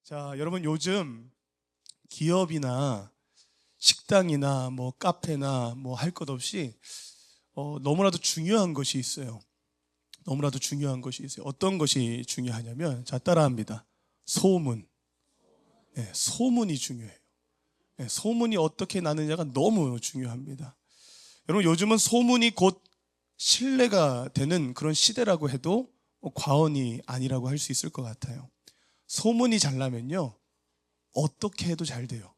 자, 여러분 요즘 기업이나 식당이나 뭐 카페나 뭐 할 것 없이 너무나도 중요한 것이 있어요. 너무나도 중요한 것이 있어요. 어떤 것이 중요하냐면, 자, 따라합니다. 소문. 네, 소문이 중요해요. 네, 소문이 어떻게 나느냐가 너무 중요합니다. 여러분 요즘은 소문이 곧 신뢰가 되는 그런 시대라고 해도 과언이 아니라고 할 수 있을 것 같아요. 소문이 잘 나면요, 어떻게 해도 잘 돼요.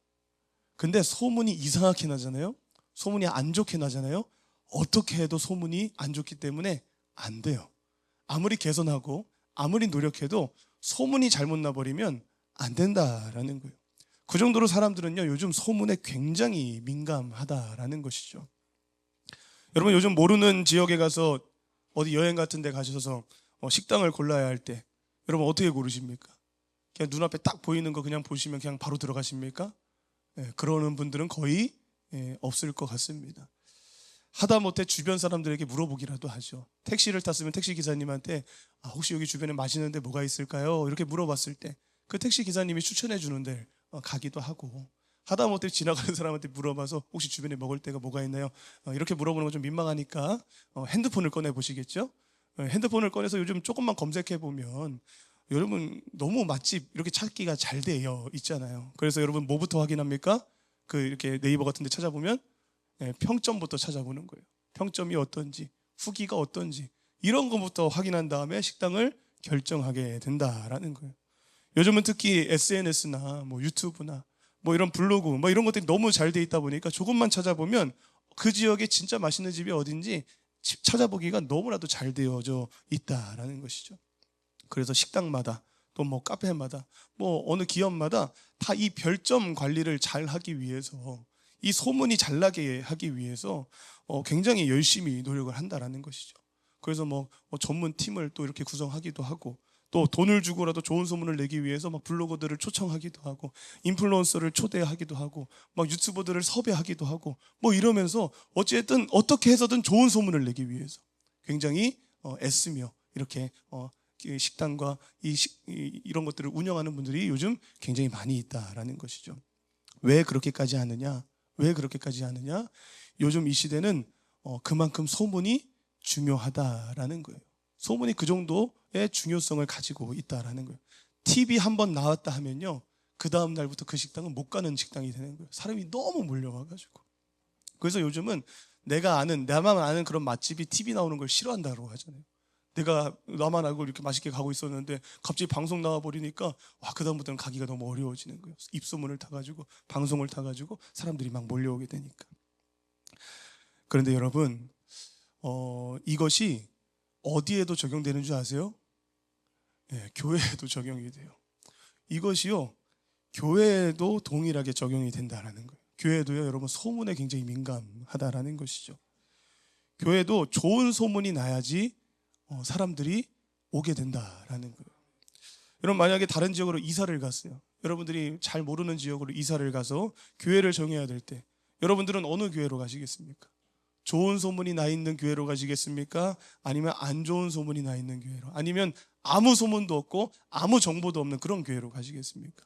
근데 소문이 이상하게 나잖아요. 소문이 안 좋게 나잖아요. 어떻게 해도 소문이 안 좋기 때문에 안 돼요. 아무리 개선하고 아무리 노력해도 소문이 잘못 나버리면 안 된다라는 거예요. 그 정도로 사람들은요, 요즘 소문에 굉장히 민감하다라는 것이죠. 여러분 요즘 모르는 지역에 가서 어디 여행 같은 데 가셔서 식당을 골라야 할 때 여러분 어떻게 고르십니까? 그냥 눈앞에 딱 보이는 거 그냥 보시면 그냥 바로 들어가십니까? 그러는 분들은 거의 없을 것 같습니다. 하다못해 주변 사람들에게 물어보기라도 하죠. 택시를 탔으면 택시 기사님한테 혹시 여기 주변에 맛있는 데 뭐가 있을까요? 이렇게 물어봤을 때 그 택시 기사님이 추천해 주는 데 가기도 하고, 하다못해 지나가는 사람한테 물어봐서 혹시 주변에 먹을 데가 뭐가 있나요? 이렇게 물어보는 건 좀 민망하니까 핸드폰을 꺼내 보시겠죠? 핸드폰을 꺼내서 요즘 조금만 검색해 보면 여러분 너무 맛집 이렇게 찾기가 잘 되어 있잖아요. 그래서 여러분 뭐부터 확인합니까? 이렇게 네이버 같은 데 찾아보면 평점부터 찾아보는 거예요. 평점이 어떤지, 후기가 어떤지, 이런 것부터 확인한 다음에 식당을 결정하게 된다라는 거예요. 요즘은 특히 SNS나 뭐 유튜브나 뭐 이런 블로그 뭐 이런 것들이 너무 잘 돼 있다 보니까 조금만 찾아보면 그 지역에 진짜 맛있는 집이 어딘지 찾아보기가 너무나도 잘 되어져 있다라는 것이죠. 그래서 식당마다 또 뭐 카페마다 뭐 어느 기업마다 다 이 별점 관리를 잘 하기 위해서, 이 소문이 잘 나게 하기 위해서 굉장히 열심히 노력을 한다라는 것이죠. 그래서 뭐 전문 팀을 또 이렇게 구성하기도 하고, 또 돈을 주고라도 좋은 소문을 내기 위해서 막 블로거들을 초청하기도 하고, 인플루언서를 초대하기도 하고, 막 유튜버들을 섭외하기도 하고, 뭐 이러면서 어쨌든 어떻게 해서든 좋은 소문을 내기 위해서 굉장히 애쓰며 이렇게 식당과 이런 것들을 운영하는 분들이 요즘 굉장히 많이 있다라는 것이죠. 왜 그렇게까지 하느냐? 왜 그렇게까지 하느냐? 요즘 이 시대는 그만큼 소문이 중요하다라는 거예요. 소문이 그 정도의 중요성을 가지고 있다라는 거예요. TV 한 번 나왔다 하면요, 그 다음 날부터 그 식당은 못 가는 식당이 되는 거예요. 사람이 너무 몰려와가지고. 그래서 요즘은 나만 아는 그런 맛집이 TV 나오는 걸 싫어한다고 하잖아요. 내가 나만 알고 이렇게 맛있게 가고 있었는데 갑자기 방송 나와버리니까 그다음부터는 가기가 너무 어려워지는 거예요. 입소문을 타가지고 방송을 타가지고 사람들이 막 몰려오게 되니까. 그런데 여러분 이것이 어디에도 적용되는 줄 아세요? 교회에도 적용이 돼요. 이것이요, 교회에도 동일하게 적용이 된다라는 거예요. 교회도요, 여러분 소문에 굉장히 민감하다라는 것이죠. 교회도 좋은 소문이 나야지 사람들이 오게 된다라는 거예요. 여러분 만약에 다른 지역으로 이사를 갔어요. 여러분들이 잘 모르는 지역으로 이사를 가서 교회를 정해야 될 때 여러분들은 어느 교회로 가시겠습니까? 좋은 소문이 나 있는 교회로 가시겠습니까? 아니면 안 좋은 소문이 나 있는 교회로? 아니면 아무 소문도 없고 아무 정보도 없는 그런 교회로 가시겠습니까?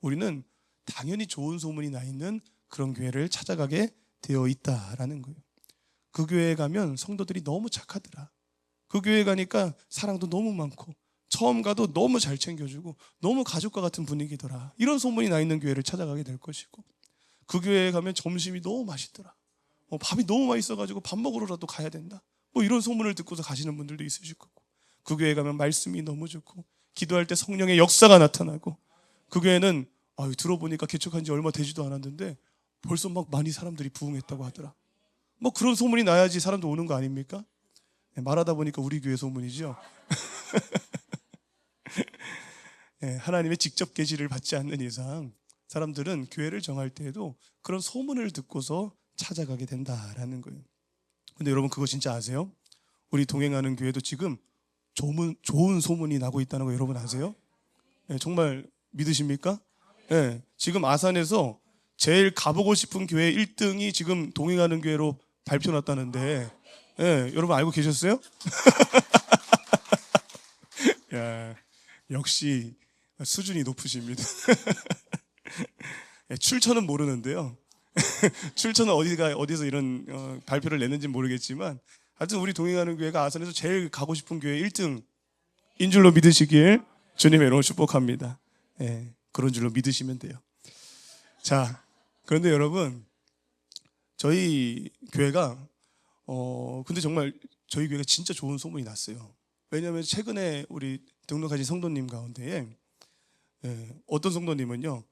우리는 당연히 좋은 소문이 나 있는 그런 교회를 찾아가게 되어 있다라는 거예요. 그 교회에 가면 성도들이 너무 착하더라. 그 교회 가니까 사랑도 너무 많고 처음 가도 너무 잘 챙겨주고 너무 가족과 같은 분위기더라. 이런 소문이 나 있는 교회를 찾아가게 될 것이고, 그 교회에 가면 점심이 너무 맛있더라. 밥이 너무 맛있어가지고 밥 먹으러라도 가야 된다. 뭐 이런 소문을 듣고서 가시는 분들도 있으실 거고, 그 교회 가면 말씀이 너무 좋고 기도할 때 성령의 역사가 나타나고, 그 교회는 들어보니까 개척한 지 얼마 되지도 않았는데 벌써 막 많이 사람들이 부흥했다고 하더라. 뭐 그런 소문이 나야지 사람도 오는 거 아닙니까? 말하다 보니까 우리 교회 소문이죠. 하나님의 직접 계시를 받지 않는 이상 사람들은 교회를 정할 때에도 그런 소문을 듣고서 찾아가게 된다라는 거예요. 근데 여러분 그거 진짜 아세요? 우리 동행하는 교회도 지금 좋은 소문이 나고 있다는 거 여러분 아세요? 정말 믿으십니까? 지금 아산에서 제일 가보고 싶은 교회 1등이 지금 동행하는 교회로 발표 났다는데, 여러분 알고 계셨어요? 야, 역시 수준이 높으십니다. 출처는 모르는데요. 출처는 어디서 이런 발표를 냈는지 모르겠지만 하여튼 우리 동행하는 교회가 아산에서 제일 가고 싶은 교회 1등인 줄로 믿으시길 주님의 이름으로 축복합니다. 그런 줄로 믿으시면 돼요. 자, 그런데 여러분, 저희 교회가 근데 정말 저희 교회가 진짜 좋은 소문이 났어요. 왜냐하면 최근에 우리 등록하신 성도님 가운데에 어떤 성도님은요,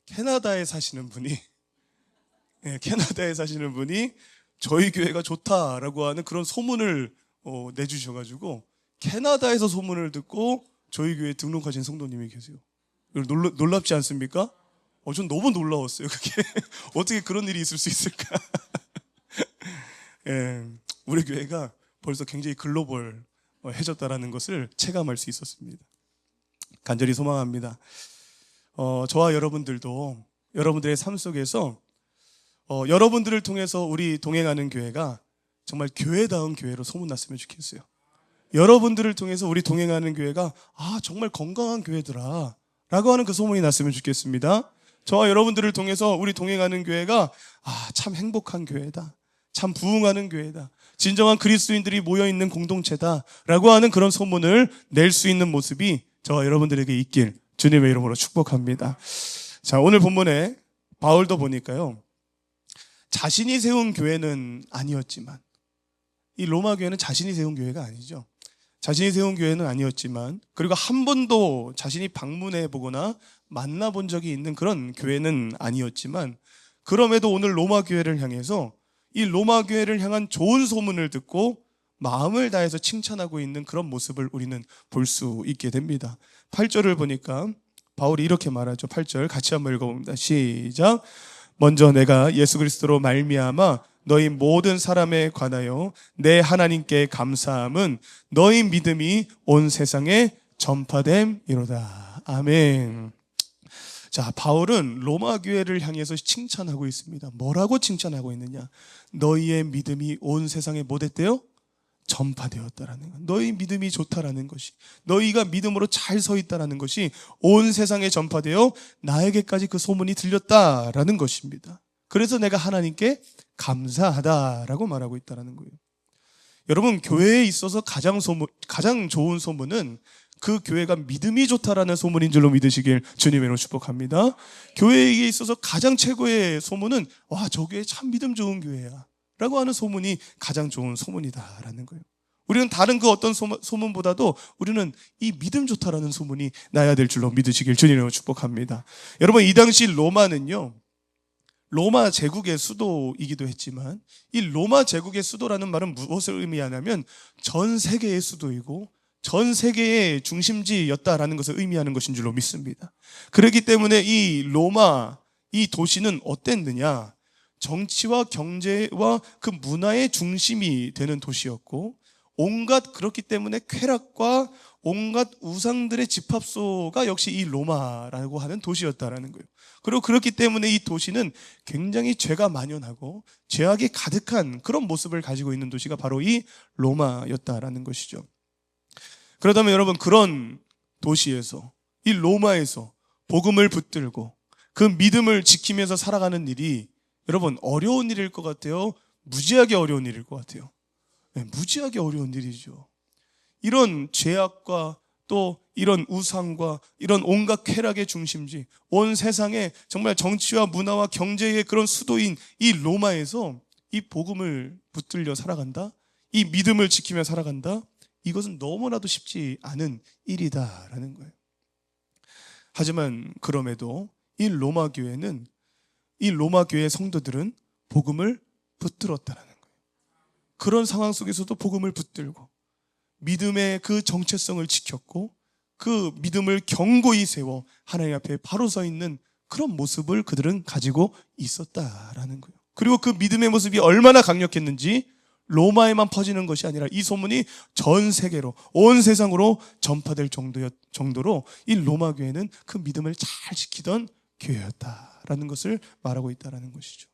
캐나다에 사시는 분이 저희 교회가 좋다라고 하는 그런 소문을 내주셔가지고 캐나다에서 소문을 듣고 저희 교회에 등록하신 성도님이 계세요. 놀랍지 않습니까? 전 너무 놀라웠어요. 그게 어떻게 그런 일이 있을 수 있을까? 우리 교회가 벌써 굉장히 글로벌해졌다라는 것을 체감할 수 있었습니다. 간절히 소망합니다. 저와 여러분들도 여러분들의 삶 속에서 여러분들을 통해서 우리 동행하는 교회가 정말 교회다운 교회로 소문났으면 좋겠어요. 여러분들을 통해서 우리 동행하는 교회가 정말 건강한 교회더라 라고 하는 그 소문이 났으면 좋겠습니다. 저와 여러분들을 통해서 우리 동행하는 교회가 참 행복한 교회다, 참 부흥하는 교회다, 진정한 그리스도인들이 모여있는 공동체다 라고 하는 그런 소문을 낼 수 있는 모습이 저와 여러분들에게 있길 주님의 이름으로 축복합니다. 자, 오늘 본문에 바울도 보니까요, 자신이 세운 교회는 아니었지만, 이 로마 교회는 자신이 세운 교회가 아니죠. 자신이 세운 교회는 아니었지만, 그리고 한 번도 자신이 방문해 보거나 만나본 적이 있는 그런 교회는 아니었지만, 그럼에도 오늘 로마 교회를 향해서 이 로마 교회를 향한 좋은 소문을 듣고 마음을 다해서 칭찬하고 있는 그런 모습을 우리는 볼 수 있게 됩니다. 8절을 보니까 바울이 이렇게 말하죠. 8절 같이 한번 읽어봅니다. 시작. 먼저 내가 예수 그리스도로 말미암아 너희 모든 사람에 관하여 내 하나님께 감사함은 너희 믿음이 온 세상에 전파됨이로다. 아멘. 자, 바울은 로마 교회를 향해서 칭찬하고 있습니다. 뭐라고 칭찬하고 있느냐? 너희의 믿음이 온 세상에 뭐 됐대요? 전파되었다라는 것. 너희 믿음이 좋다라는 것이, 너희가 믿음으로 잘 서 있다라는 것이 온 세상에 전파되어 나에게까지 그 소문이 들렸다라는 것입니다. 그래서 내가 하나님께 감사하다라고 말하고 있다라는 거예요. 여러분, 교회에 있어서 가장 좋은 소문은 그 교회가 믿음이 좋다라는 소문인 줄로 믿으시길 주님의 이름으로 축복합니다. 교회에 있어서 가장 최고의 소문은 저 교회 참 믿음 좋은 교회야 라고 하는 소문이 가장 좋은 소문이다라는 거예요. 우리는 다른 그 어떤 소문보다도 우리는 이 믿음 좋다라는 소문이 나야 될 줄로 믿으시길 주님으로 축복합니다. 여러분, 이 당시 로마는요, 로마 제국의 수도이기도 했지만 이 로마 제국의 수도라는 말은 무엇을 의미하냐면 전 세계의 수도이고 전 세계의 중심지였다라는 것을 의미하는 것인 줄로 믿습니다. 그렇기 때문에 이 로마, 이 도시는 어땠느냐? 정치와 경제와 그 문화의 중심이 되는 도시였고, 그렇기 때문에 쾌락과 온갖 우상들의 집합소가 역시 이 로마라고 하는 도시였다라는 거예요. 그리고 그렇기 때문에 이 도시는 굉장히 죄가 만연하고 죄악이 가득한 그런 모습을 가지고 있는 도시가 바로 이 로마였다라는 것이죠. 그렇다면 여러분, 그런 도시에서, 이 로마에서 복음을 붙들고 그 믿음을 지키면서 살아가는 일이 여러분 어려운 일일 것 같아요? 무지하게 어려운 일일 것 같아요? 무지하게 어려운 일이죠. 이런 죄악과 또 이런 우상과 이런 온갖 쾌락의 중심지, 온 세상에 정말 정치와 문화와 경제의 그런 수도인 이 로마에서 이 복음을 붙들려 살아간다? 이 믿음을 지키며 살아간다? 이것은 너무나도 쉽지 않은 일이다라는 거예요. 하지만 그럼에도 이 로마 교회는, 이 로마 교회 성도들은 복음을 붙들었다라는 거예요. 그런 상황 속에서도 복음을 붙들고 믿음의 그 정체성을 지켰고 그 믿음을 견고히 세워 하나님 앞에 바로 서 있는 그런 모습을 그들은 가지고 있었다라는 거예요. 그리고 그 믿음의 모습이 얼마나 강력했는지 로마에만 퍼지는 것이 아니라 이 소문이 전 세계로, 온 세상으로 전파될 정도로 이 로마 교회는 그 믿음을 잘 지키던 교회였다라는 것을 말하고 있다라는 것이죠.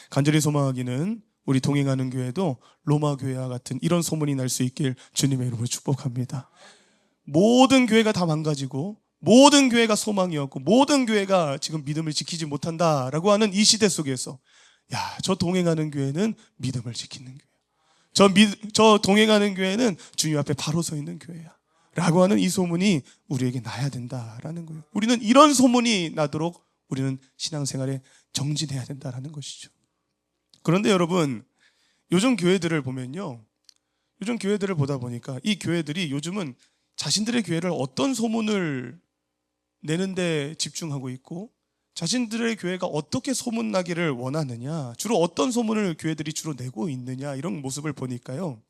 간절히 소망하기는 우리 동행하는 교회도 로마 교회와 같은 이런 소문이 날 수 있길 주님의 이름으로 축복합니다. 모든 교회가 다 망가지고 모든 교회가 소망이었고 모든 교회가 지금 믿음을 지키지 못한다라고 하는 이 시대 속에서 야, 저 동행하는 교회는 믿음을 지키는 교회야. 저 동행하는 교회는 주님 앞에 바로 서 있는 교회야. 라고 하는 이 소문이 우리에게 나야 된다라는 거예요. 우리는 이런 소문이 나도록 우리는 신앙생활에 정진해야 된다라는 것이죠. 그런데 여러분, 요즘 교회들을 보면요. 요즘 교회들을 보다 보니까 이 교회들이 요즘은 자신들의 교회를 어떤 소문을 내는데 집중하고 있고 자신들의 교회가 어떻게 소문나기를 원하느냐, 주로 어떤 소문을 교회들이 주로 내고 있느냐, 이런 모습을 보니까요,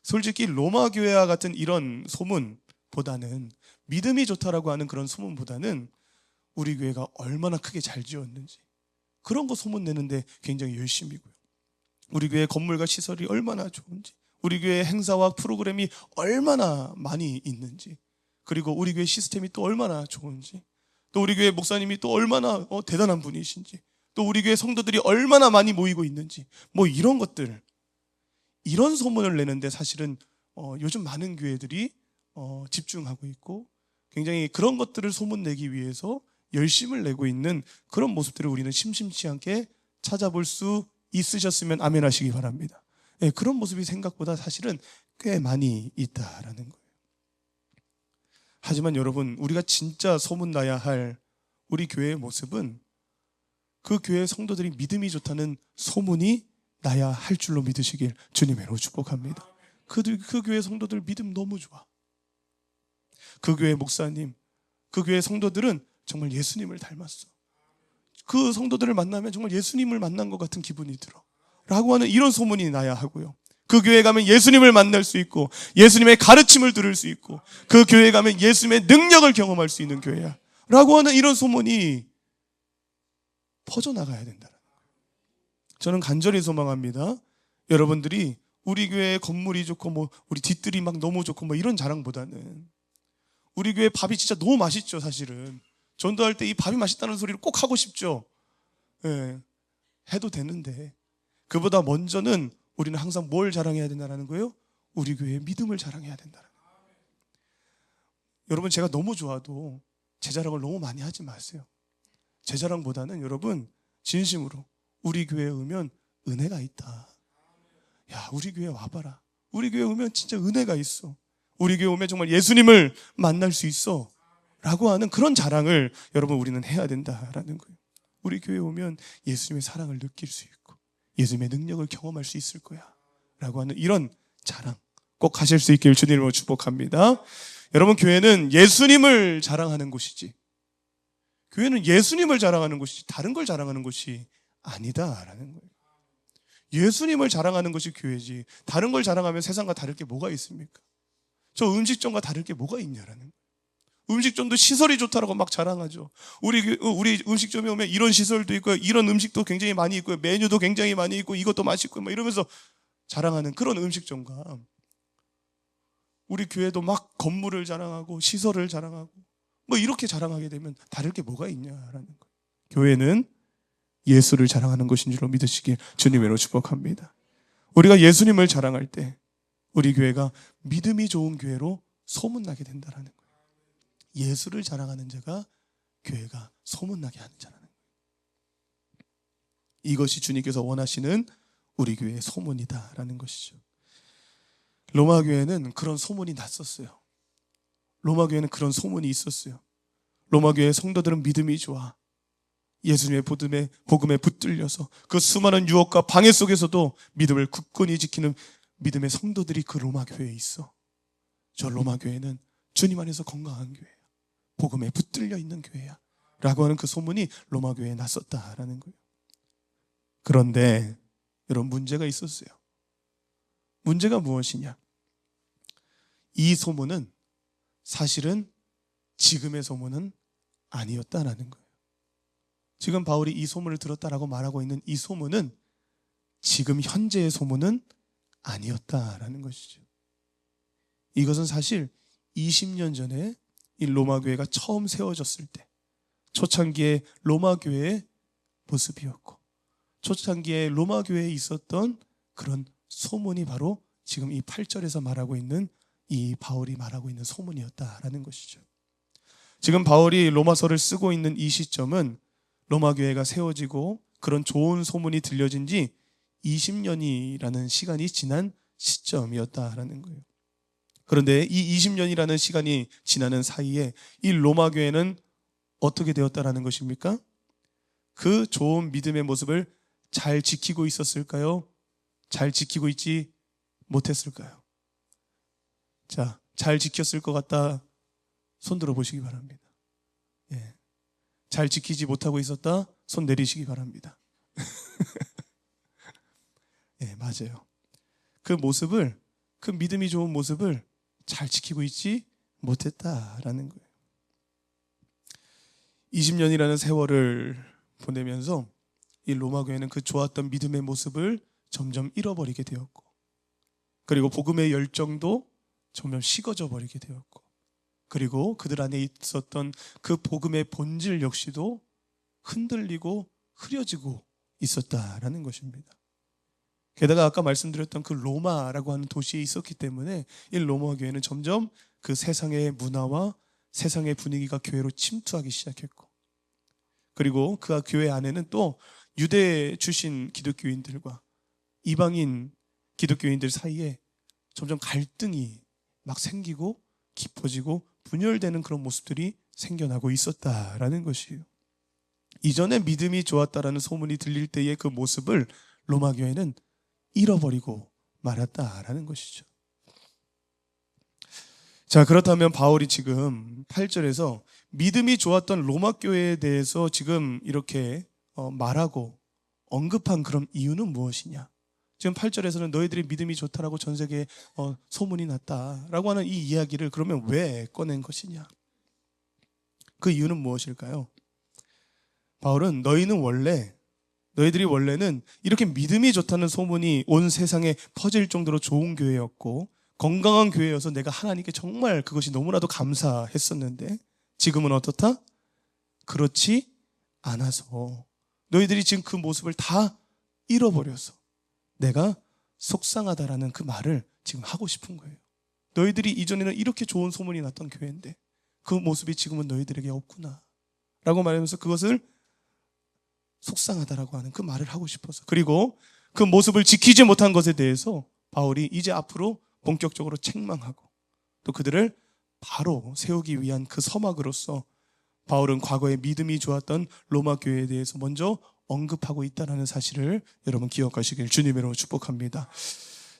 솔직히 로마 교회와 같은 이런 소문보다는, 믿음이 좋다라고 하는 그런 소문보다는 우리 교회가 얼마나 크게 잘 지었는지 그런 거 소문내는데 굉장히 열심이고요, 우리 교회 건물과 시설이 얼마나 좋은지, 우리 교회 행사와 프로그램이 얼마나 많이 있는지, 그리고 우리 교회 시스템이 또 얼마나 좋은지, 또 우리 교회 목사님이 또 얼마나 대단한 분이신지, 또 우리 교회 성도들이 얼마나 많이 모이고 있는지, 뭐 이런 것들, 이런 소문을 내는데 사실은 요즘 많은 교회들이 집중하고 있고 굉장히 그런 것들을 소문내기 위해서 열심을 내고 있는 그런 모습들을 우리는 심심치 않게 찾아볼 수 있으셨으면 아멘 하시기 바랍니다. 네, 그런 모습이 생각보다 사실은 꽤 많이 있다라는 거예요. 하지만 여러분, 우리가 진짜 소문나야 할 우리 교회의 모습은 그 교회 성도들이 믿음이 좋다는 소문이 나야 할 줄로 믿으시길 주님으로 축복합니다. 그 교회 성도들 믿음 너무 좋아. 그 교회 목사님, 그 교회 성도들은 정말 예수님을 닮았어. 그 성도들을 만나면 정말 예수님을 만난 것 같은 기분이 들어 라고 하는 이런 소문이 나야 하고요, 그 교회에 가면 예수님을 만날 수 있고 예수님의 가르침을 들을 수 있고 그 교회에 가면 예수님의 능력을 경험할 수 있는 교회야 라고 하는 이런 소문이 퍼져나가야 된다는 거예요. 저는 간절히 소망합니다. 여러분들이 우리 교회 건물이 좋고 뭐 우리 뒷뜰이 막 너무 좋고 뭐 이런 자랑보다는 우리 교회 밥이 진짜 너무 맛있죠. 사실은 전도할 때 이 밥이 맛있다는 소리를 꼭 하고 싶죠. 예, 해도 되는데 그보다 먼저는 우리는 항상 뭘 자랑해야 된다는 거예요? 우리 교회의 믿음을 자랑해야 된다는 거예요. 여러분, 제가 너무 좋아도 제 자랑을 너무 많이 하지 마세요. 제 자랑보다는 여러분 진심으로 우리 교회에 오면 은혜가 있다. 야, 우리 교회 와봐라. 우리 교회 오면 진짜 은혜가 있어. 우리 교회 오면 정말 예수님을 만날 수 있어 라고 하는 그런 자랑을 여러분 우리는 해야 된다라는 거예요. 우리 교회에 오면 예수님의 사랑을 느낄 수 있고 예수님의 능력을 경험할 수 있을 거야 라고 하는 이런 자랑 꼭 하실 수 있길 주님으로 축복합니다. 여러분, 교회는 예수님을 자랑하는 곳이지, 교회는 예수님을 자랑하는 곳이지 다른 걸 자랑하는 곳이 아니다라는 거예요. 예수님을 자랑하는 것이 교회지 다른 걸 자랑하면 세상과 다를 게 뭐가 있습니까? 저 음식점과 다를 게 뭐가 있냐라는 거예요. 음식점도 시설이 좋다라고 막 자랑하죠. 우리 음식점에 오면 이런 시설도 있고 이런 음식도 굉장히 많이 있고 메뉴도 굉장히 많이 있고 이것도 맛있고 막 이러면서 자랑하는 그런 음식점과 우리 교회도 막 건물을 자랑하고 시설을 자랑하고 뭐 이렇게 자랑하게 되면 다를 게 뭐가 있냐라는 거예요. 교회는 예수를 자랑하는 것인 줄로 믿으시길 주님으로 축복합니다. 우리가 예수님을 자랑할 때 우리 교회가 믿음이 좋은 교회로 소문나게 된다는 거예요. 예수를 자랑하는 자가 교회가 소문나게 하는 자라는 거예요. 이것이 주님께서 원하시는 우리 교회의 소문이다라는 것이죠. 로마 교회는 그런 소문이 났었어요. 로마 교회는 그런 소문이 있었어요. 로마 교회의 성도들은 믿음이 좋아. 예수님의 복음에 붙들려서 그 수많은 유혹과 방해 속에서도 믿음을 굳건히 지키는 믿음의 성도들이 그 로마 교회에 있어. 저 로마 교회는 주님 안에서 건강한 교회야. 복음에 붙들려 있는 교회야 라고 하는 그 소문이 로마 교회에 났었다라는 거예요. 그런데 여러분, 문제가 있었어요. 문제가 무엇이냐? 이 소문은 사실은 지금의 소문은 아니었다라는 거예요. 지금 바울이 이 소문을 들었다라고 말하고 있는 이 소문은 지금 현재의 소문은 아니었다라는 것이죠. 이것은 사실 20년 전에 이 로마 교회가 처음 세워졌을 때 초창기의 로마 교회의 모습이었고 초창기에 로마 교회에 있었던 그런 소문이 바로 지금 이 8절에서 말하고 있는 이 바울이 말하고 있는 소문이었다라는 것이죠. 지금 바울이 로마서를 쓰고 있는 이 시점은 로마 교회가 세워지고 그런 좋은 소문이 들려진 지 20년이라는 시간이 지난 시점이었다라는 거예요. 그런데 이 20년이라는 시간이 지나는 사이에 이 로마 교회는 어떻게 되었다라는 것입니까? 그 좋은 믿음의 모습을 잘 지키고 있었을까요? 잘 지키고 있지 못했을까요? 자, 잘 지켰을 것 같다. 손 들어 보시기 바랍니다. 예. 잘 지키지 못하고 있었다. 손 내리시기 바랍니다. 예, 맞아요. 그 모습을, 그 믿음이 좋은 모습을 잘 지키고 있지 못했다라는 거예요. 20년이라는 세월을 보내면서 이 로마 교회는 그 좋았던 믿음의 모습을 점점 잃어버리게 되었고, 그리고 복음의 열정도 점점 식어져 버리게 되었고, 그리고 그들 안에 있었던 그 복음의 본질 역시도 흔들리고 흐려지고 있었다라는 것입니다. 게다가 아까 말씀드렸던 그 로마라고 하는 도시에 있었기 때문에 이 로마 교회는 점점 그 세상의 문화와 세상의 분위기가 교회로 침투하기 시작했고, 그리고 그 교회 안에는 또 유대 출신 기독교인들과 이방인 기독교인들 사이에 점점 갈등이 막 생기고 깊어지고 분열되는 그런 모습들이 생겨나고 있었다라는 것이에요. 이전에 믿음이 좋았다라는 소문이 들릴 때의 그 모습을 로마 교회는 잃어버리고 말았다라는 것이죠. 자, 그렇다면 바울이 지금 8절에서 믿음이 좋았던 로마 교회에 대해서 지금 이렇게 말하고 언급한 그런 이유는 무엇이냐? 지금 8절에서는 너희들이 믿음이 좋다라고 전 세계에 소문이 났다라고 하는 이 이야기를 그러면 왜 꺼낸 것이냐? 그 이유는 무엇일까요? 바울은 너희들이 원래는 이렇게 믿음이 좋다는 소문이 온 세상에 퍼질 정도로 좋은 교회였고 건강한 교회여서 내가 하나님께 정말 그것이 너무나도 감사했었는데 지금은 어떻다? 그렇지 않아서 너희들이 지금 그 모습을 다 잃어버려서 내가 속상하다라는 그 말을 지금 하고 싶은 거예요. 너희들이 이전에는 이렇게 좋은 소문이 났던 교회인데 그 모습이 지금은 너희들에게 없구나 라고 말하면서 그것을 속상하다라고 하는 그 말을 하고 싶어서, 그리고 그 모습을 지키지 못한 것에 대해서 바울이 이제 앞으로 본격적으로 책망하고 또 그들을 바로 세우기 위한 그 서막으로서 바울은 과거에 믿음이 좋았던 로마 교회에 대해서 먼저 언급하고 있다는 사실을 여러분 기억하시길 주님으로 축복합니다.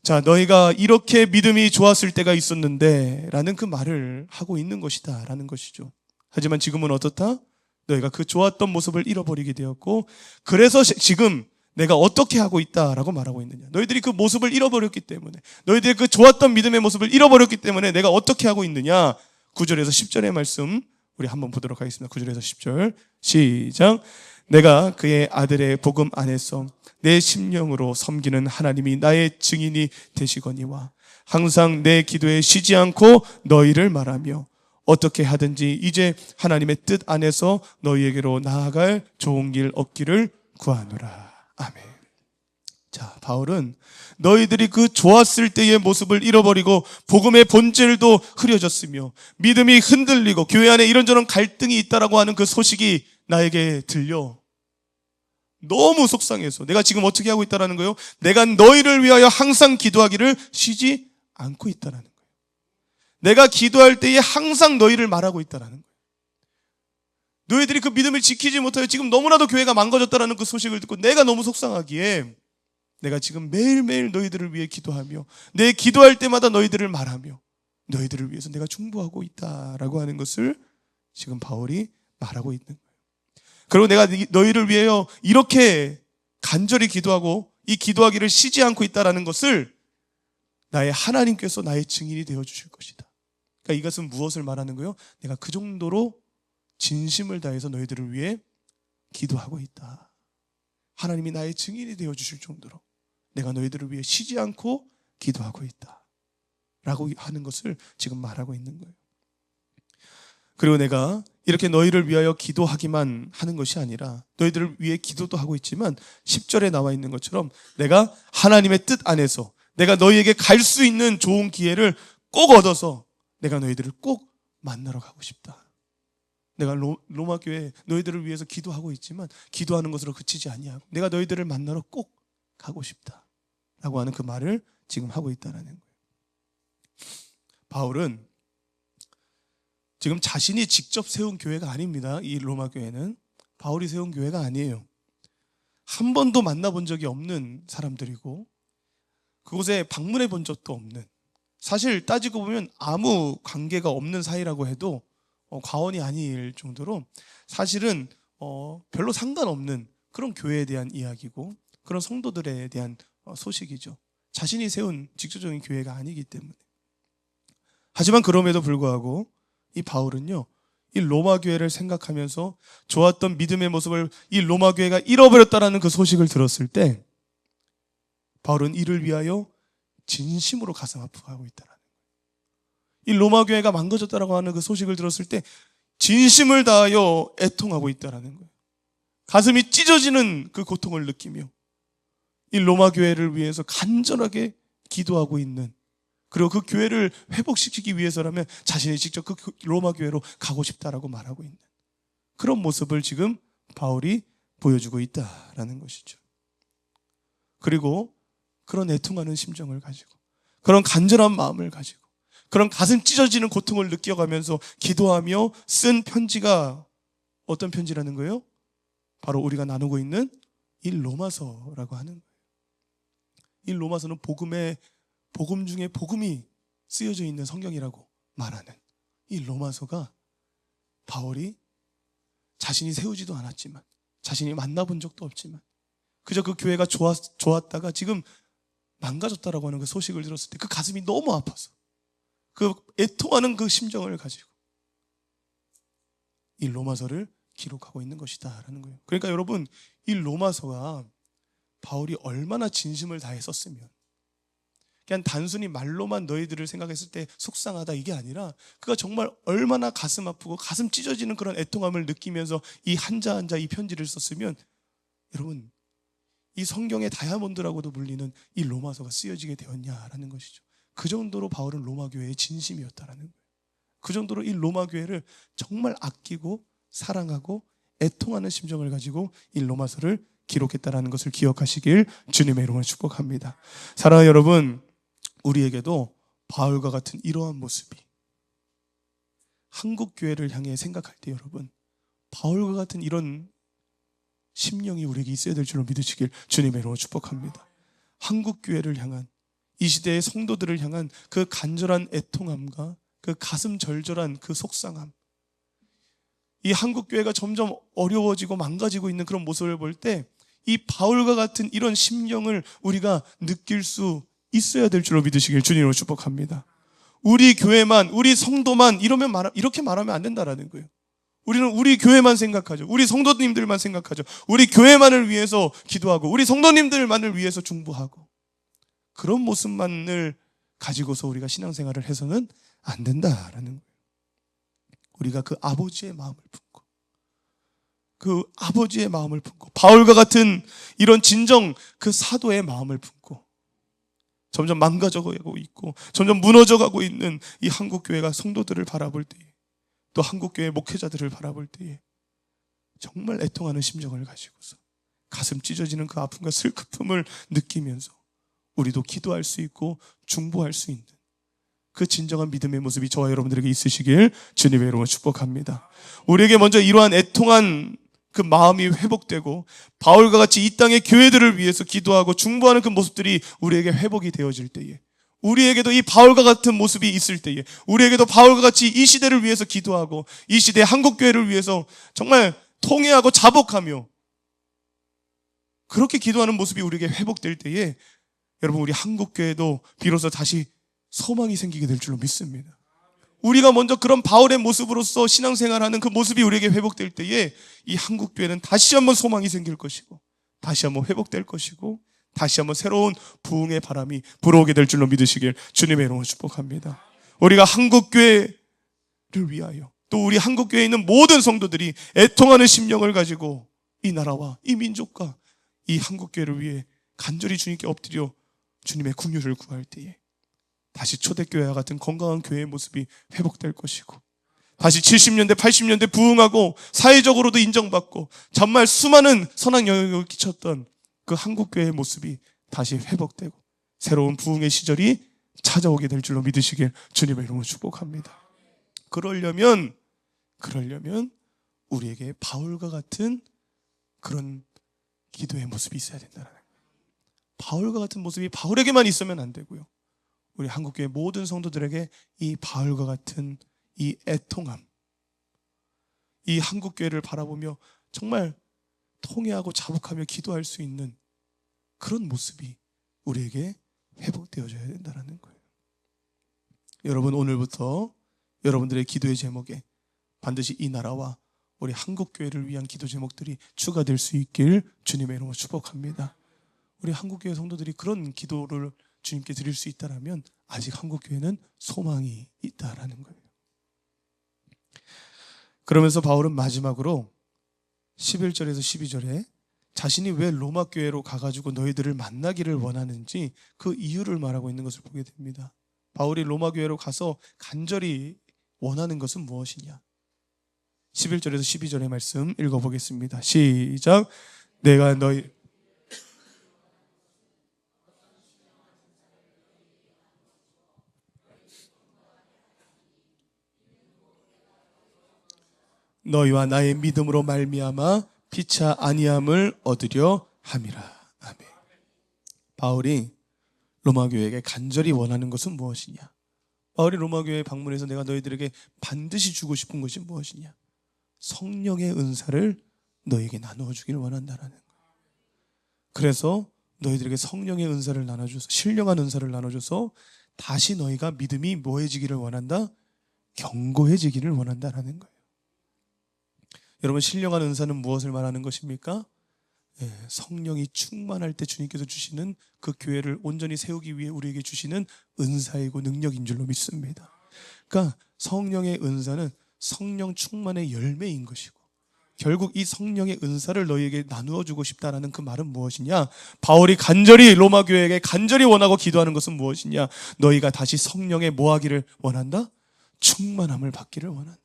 자, 너희가 이렇게 믿음이 좋았을 때가 있었는데 라는 그 말을 하고 있는 것이다 라는 것이죠. 하지만 지금은 어떻다? 너희가 그 좋았던 모습을 잃어버리게 되었고 그래서 지금 내가 어떻게 하고 있다라고 말하고 있느냐. 너희들이 그 모습을 잃어버렸기 때문에, 너희들이 그 좋았던 믿음의 모습을 잃어버렸기 때문에 내가 어떻게 하고 있느냐. 9절에서 10절의 말씀 우리 한번 보도록 하겠습니다. 9절에서 10절 시작. 내가 그의 아들의 복음 안에서 내 심령으로 섬기는 하나님이 나의 증인이 되시거니와 항상 내 기도에 쉬지 않고 너희를 말하며 어떻게 하든지 이제 하나님의 뜻 안에서 너희에게로 나아갈 좋은 길 얻기를 구하노라. 아멘. 자, 바울은 너희들이 그 좋았을 때의 모습을 잃어버리고 복음의 본질도 흐려졌으며 믿음이 흔들리고 교회 안에 이런저런 갈등이 있다라고 하는 그 소식이 나에게 들려 너무 속상해서 내가 지금 어떻게 하고 있다라는 거예요? 내가 너희를 위하여 항상 기도하기를 쉬지 않고 있다라는 거예요. 내가 기도할 때에 항상 너희를 말하고 있다라는 거예요. 너희들이 그 믿음을 지키지 못하여 지금 너무나도 교회가 망가졌다라는 그 소식을 듣고 내가 너무 속상하기에 내가 지금 매일매일 너희들을 위해 기도하며 내 기도할 때마다 너희들을 말하며 너희들을 위해서 내가 중보하고 있다라고 하는 것을 지금 바울이 말하고 있는 거예요. 그리고 내가 너희를 위하여 이렇게 간절히 기도하고 이 기도하기를 쉬지 않고 있다라는 것을 나의 하나님께서 나의 증인이 되어 주실 것이다. 그러니까 이것은 무엇을 말하는 거예요? 내가 그 정도로 진심을 다해서 너희들을 위해 기도하고 있다. 하나님이 나의 증인이 되어 주실 정도로 내가 너희들을 위해 쉬지 않고 기도하고 있다 라고 하는 것을 지금 말하고 있는 거예요. 그리고 내가 이렇게 너희를 위하여 기도하기만 하는 것이 아니라 너희들을 위해 기도도 하고 있지만 10절에 나와 있는 것처럼 내가 하나님의 뜻 안에서 내가 너희에게 갈 수 있는 좋은 기회를 꼭 얻어서 내가 너희들을 꼭 만나러 가고 싶다. 내가 로마 교회 너희들을 위해서 기도하고 있지만 기도하는 것으로 그치지 아니하고 내가 너희들을 만나러 꼭 가고 싶다라고 하는 그 말을 지금 하고 있다는 거예요. 바울은 지금 자신이 직접 세운 교회가 아닙니다. 이 로마 교회는 바울이 세운 교회가 아니에요. 한 번도 만나본 적이 없는 사람들이고 그곳에 방문해 본 적도 없는, 사실 따지고 보면 아무 관계가 없는 사이라고 해도 과언이 아닐 정도로 사실은 별로 상관없는 그런 교회에 대한 이야기고 그런 성도들에 대한 소식이죠. 자신이 세운 직접적인 교회가 아니기 때문에. 하지만 그럼에도 불구하고 이 바울은요, 이 로마 교회를 생각하면서 좋았던 믿음의 모습을 이 로마 교회가 잃어버렸다라는 그 소식을 들었을 때 바울은 이를 위하여 진심으로 가슴 아파하고 있다라는 거예요. 이 로마 교회가 망가졌다라고 하는 그 소식을 들었을 때 진심을 다하여 애통하고 있다라는 거예요. 가슴이 찢어지는 그 고통을 느끼며 이 로마 교회를 위해서 간절하게 기도하고 있는, 그리고 그 교회를 회복시키기 위해서라면 자신이 직접 그 로마 교회로 가고 싶다라고 말하고 있는 그런 모습을 지금 바울이 보여주고 있다라는 것이죠. 그리고 그런 애통하는 심정을 가지고, 그런 간절한 마음을 가지고, 그런 가슴 찢어지는 고통을 느껴가면서 기도하며 쓴 편지가 어떤 편지라는 거예요? 바로 우리가 나누고 있는 이 로마서라고 하는 거예요. 이 로마서는 복음 중에 복음이 쓰여져 있는 성경이라고 말하는 이 로마서가 바울이 자신이 세우지도 않았지만, 자신이 만나본 적도 없지만 그저 그 교회가 좋았다가 지금 망가졌다라고 하는 그 소식을 들었을 때 그 가슴이 너무 아파서 그 애통하는 그 심정을 가지고 이 로마서를 기록하고 있는 것이다라는 거예요. 그러니까 여러분, 이 로마서가 바울이 얼마나 진심을 다해 썼으면, 그냥 단순히 말로만 너희들을 생각했을 때 속상하다 이게 아니라 그가 정말 얼마나 가슴 아프고 가슴 찢어지는 그런 애통함을 느끼면서 이 한자 한자 이 편지를 썼으면, 여러분, 이 성경의 다이아몬드라고도 불리는 이 로마서가 쓰여지게 되었냐라는 것이죠. 그 정도로 바울은 로마 교회의 진심이었다라는 거예요. 그 정도로 이 로마 교회를 정말 아끼고 사랑하고 애통하는 심정을 가지고 이 로마서를 기록했다라는 것을 기억하시길 주님의 이름으로 축복합니다. 사랑하는 여러분, 우리에게도 바울과 같은 이러한 모습이 한국 교회를 향해 생각할 때 여러분, 바울과 같은 이런 심령이 우리에게 있어야 될 줄로 믿으시길 주님의 이름으로 축복합니다. 한국 교회를 향한, 이 시대의 성도들을 향한 그 간절한 애통함과 그 가슴 절절한 그 속상함, 이 한국 교회가 점점 어려워지고 망가지고 있는 그런 모습을 볼 때 이 바울과 같은 이런 심령을 우리가 느낄 수 있어야 될 줄로 믿으시길 주님으로 축복합니다. 우리 교회만, 우리 성도만 이렇게 말하면 안 된다라는 거예요. 우리는 우리 교회만 생각하죠. 우리 성도님들만 생각하죠. 우리 교회만을 위해서 기도하고 우리 성도님들만을 위해서 중보하고, 그런 모습만을 가지고서 우리가 신앙생활을 해서는 안 된다라는 거예요. 우리가 그 아버지의 마음을 품고, 그 아버지의 마음을 품고, 바울과 같은 이런 진정 그 사도의 마음을 품고, 점점 망가져가고 있고 점점 무너져가고 있는 이 한국교회가 성도들을 바라볼 때에, 또 한국교회 목회자들을 바라볼 때에 정말 애통하는 심정을 가지고서 가슴 찢어지는 그 아픔과 슬픔을 느끼면서 우리도 기도할 수 있고 중보할 수 있는 그 진정한 믿음의 모습이 저와 여러분들에게 있으시길 주님의 이름으로 축복합니다. 우리에게 먼저 이러한 애통한 그 마음이 회복되고 바울과 같이 이 땅의 교회들을 위해서 기도하고 중보하는 그 모습들이 우리에게 회복이 되어질 때에, 우리에게도 이 바울과 같은 모습이 있을 때에, 우리에게도 바울과 같이 이 시대를 위해서 기도하고 이 시대의 한국교회를 위해서 정말 통회하고 자복하며 그렇게 기도하는 모습이 우리에게 회복될 때에, 여러분, 우리 한국교회도 비로소 다시 소망이 생기게 될 줄로 믿습니다. 우리가 먼저 그런 바울의 모습으로서 신앙생활하는 그 모습이 우리에게 회복될 때에 이 한국교회는 다시 한번 소망이 생길 것이고 다시 한번 회복될 것이고 다시 한번 새로운 부흥의 바람이 불어오게 될 줄로 믿으시길 주님의 이름으로 축복합니다. 우리가 한국교회를 위하여, 또 우리 한국교회에 있는 모든 성도들이 애통하는 심령을 가지고 이 나라와 이 민족과 이 한국교회를 위해 간절히 주님께 엎드려 주님의 긍휼을 구할 때에 다시 초대교회와 같은 건강한 교회의 모습이 회복될 것이고 다시 70년대, 80년대 부흥하고 사회적으로도 인정받고 정말 수많은 선한 영향을 끼쳤던 그 한국교회의 모습이 다시 회복되고 새로운 부흥의 시절이 찾아오게 될 줄로 믿으시길 주님의 이름으로 축복합니다. 그러려면 우리에게 바울과 같은 그런 기도의 모습이 있어야 된다는 거예요. 바울과 같은 모습이 바울에게만 있으면 안 되고요. 우리 한국교회 모든 성도들에게 이 바울과 같은 이 애통함, 이 한국교회를 바라보며 정말 통회하고 자복하며 기도할 수 있는 그런 모습이 우리에게 회복되어져야 된다는 거예요. 여러분, 오늘부터 여러분들의 기도의 제목에 반드시 이 나라와 우리 한국교회를 위한 기도 제목들이 추가될 수 있길 주님의 이름으로 축복합니다. 우리 한국교회 성도들이 그런 기도를 주님께 드릴 수 있다면 아직 한국교회는 소망이 있다라는 거예요. 그러면서 바울은 마지막으로 11절에서 12절에 자신이 왜 로마 교회로 가가지고 너희들을 만나기를 원하는지 그 이유를 말하고 있는 것을 보게 됩니다. 바울이 로마 교회로 가서 간절히 원하는 것은 무엇이냐? 11절에서 12절의 말씀 읽어보겠습니다. 시작. 내가 너희와 나의 믿음으로 말미암아 피차 아니함을 얻으려 함이라. 아멘. 바울이 로마 교회에게 간절히 원하는 것은 무엇이냐? 바울이 로마 교회에 방문해서 내가 너희들에게 반드시 주고 싶은 것이 무엇이냐? 성령의 은사를 너희에게 나누어 주기를 원한다라는 거예요. 그래서 너희들에게 성령의 은사를 나눠줘서, 신령한 은사를 나눠줘서 다시 너희가 믿음이 뭐해지기를 원한다? 견고해지기를 원한다라는 거예요. 여러분, 신령한 은사는 무엇을 말하는 것입니까? 성령이 충만할 때 주님께서 주시는 그 교회를 온전히 세우기 위해 우리에게 주시는 은사이고 능력인 줄로 믿습니다. 그러니까 성령의 은사는 성령 충만의 열매인 것이고, 결국 이 성령의 은사를 너희에게 나누어 주고 싶다라는 그 말은 무엇이냐? 바울이 간절히 로마 교회에게 간절히 원하고 기도하는 것은 무엇이냐? 너희가 다시 성령의 뭐하기를 원한다? 충만함을 받기를 원한다.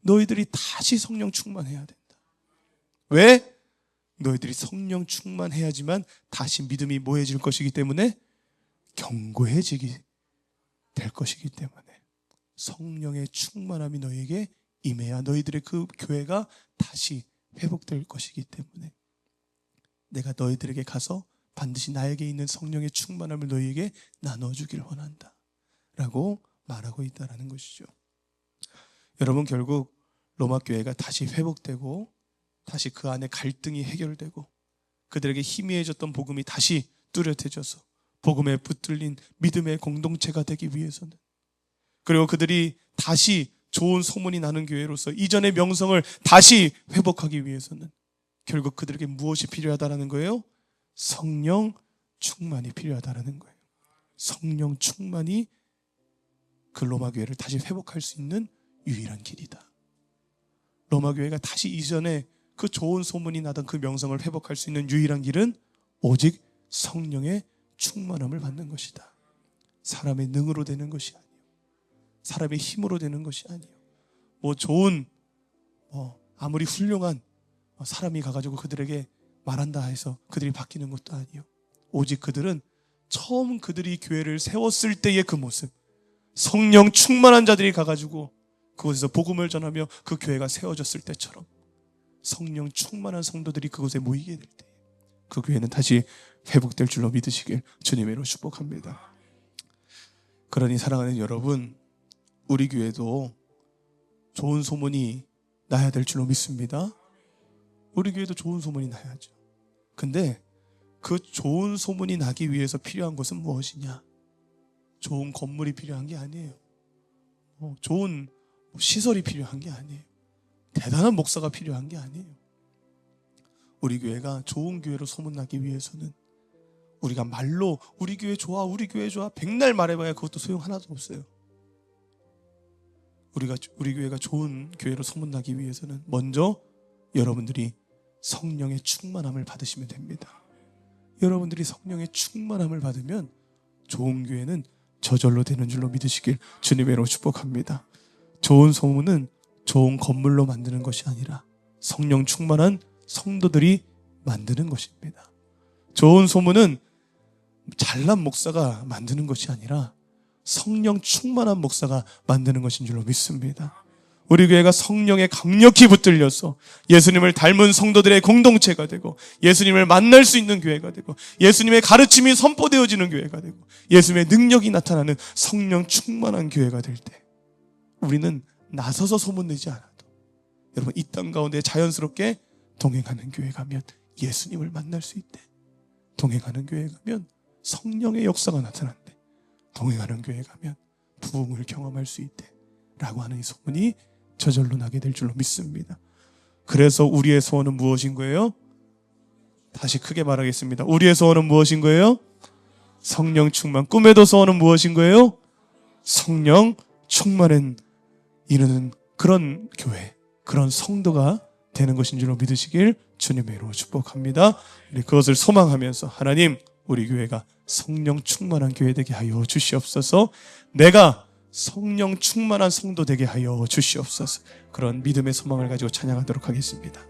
너희들이 다시 성령 충만해야 된다. 왜? 너희들이 성령 충만해야지만 다시 믿음이 뭐해질 것이기 때문에, 견고해지게 될 것이기 때문에 성령의 충만함이 너희에게 임해야 너희들의 그 교회가 다시 회복될 것이기 때문에 내가 너희들에게 가서 반드시 나에게 있는 성령의 충만함을 너희에게 나눠주길 원한다 라고 말하고 있다는 것이죠. 여러분, 결국 로마 교회가 다시 회복되고 다시 그 안에 갈등이 해결되고 그들에게 희미해졌던 복음이 다시 뚜렷해져서 복음에 붙들린 믿음의 공동체가 되기 위해서는, 그리고 그들이 다시 좋은 소문이 나는 교회로서 이전의 명성을 다시 회복하기 위해서는 결국 그들에게 무엇이 필요하다는 거예요? 성령 충만이 필요하다는 거예요. 성령 충만이 그 로마 교회를 다시 회복할 수 있는 유일한 길이다. 로마 교회가 다시 이전에 그 좋은 소문이 나던 그 명성을 회복할 수 있는 유일한 길은 오직 성령의 충만함을 받는 것이다. 사람의 능으로 되는 것이 아니요, 사람의 힘으로 되는 것이 아니요, 좋은 아무리 훌륭한 사람이 가가지고 그들에게 말한다 해서 그들이 바뀌는 것도 아니요, 오직 그들은 처음 그들이 교회를 세웠을 때의 그 모습, 성령 충만한 자들이 가가지고 그곳에서 복음을 전하며 그 교회가 세워졌을 때처럼 성령 충만한 성도들이 그곳에 모이게 될 때 그 교회는 다시 회복될 줄로 믿으시길 주님의 이름으로 축복합니다. 그러니 사랑하는 여러분, 우리 교회도 좋은 소문이 나야 될 줄로 믿습니다. 우리 교회도 좋은 소문이 나야죠. 근데 그 좋은 소문이 나기 위해서 필요한 것은 무엇이냐? 좋은 건물이 필요한 게 아니에요. 좋은 시설이 필요한 게 아니에요. 대단한 목사가 필요한 게 아니에요. 우리 교회가 좋은 교회로 소문나기 위해서는 우리가 말로 우리 교회 좋아, 우리 교회 좋아 백날 말해봐야 그것도 소용 하나도 없어요. 우리 교회가 좋은 교회로 소문나기 위해서는 먼저 여러분들이 성령의 충만함을 받으시면 됩니다. 여러분들이 성령의 충만함을 받으면 좋은 교회는 저절로 되는 줄로 믿으시길 주님의 이름으로 축복합니다. 좋은 소문은 좋은 건물로 만드는 것이 아니라 성령 충만한 성도들이 만드는 것입니다. 좋은 소문은 잘난 목사가 만드는 것이 아니라 성령 충만한 목사가 만드는 것인 줄로 믿습니다. 우리 교회가 성령에 강력히 붙들려서 예수님을 닮은 성도들의 공동체가 되고 예수님을 만날 수 있는 교회가 되고 예수님의 가르침이 선포되어지는 교회가 되고 예수님의 능력이 나타나는 성령 충만한 교회가 될 때 우리는 나서서 소문내지 않아도 여러분 이 땅 가운데 자연스럽게 동행하는 교회 가면 예수님을 만날 수 있대. 동행하는 교회 가면 성령의 역사가 나타난대. 동행하는 교회 가면 부흥을 경험할 수 있대. 라고 하는 이 소문이 저절로 나게 될 줄로 믿습니다. 그래서 우리의 소원은 무엇인 거예요? 다시 크게 말하겠습니다. 우리의 소원은 무엇인 거예요? 성령 충만. 꿈에도 소원은 무엇인 거예요? 성령 충만에 이르는 그런 교회, 그런 성도가 되는 것인 줄로 믿으시길 주님의 이름으로 축복합니다. 그것을 소망하면서 하나님, 우리 교회가 성령 충만한 교회 되게 하여 주시옵소서. 내가 성령 충만한 성도 되게 하여 주시옵소서. 그런 믿음의 소망을 가지고 찬양하도록 하겠습니다.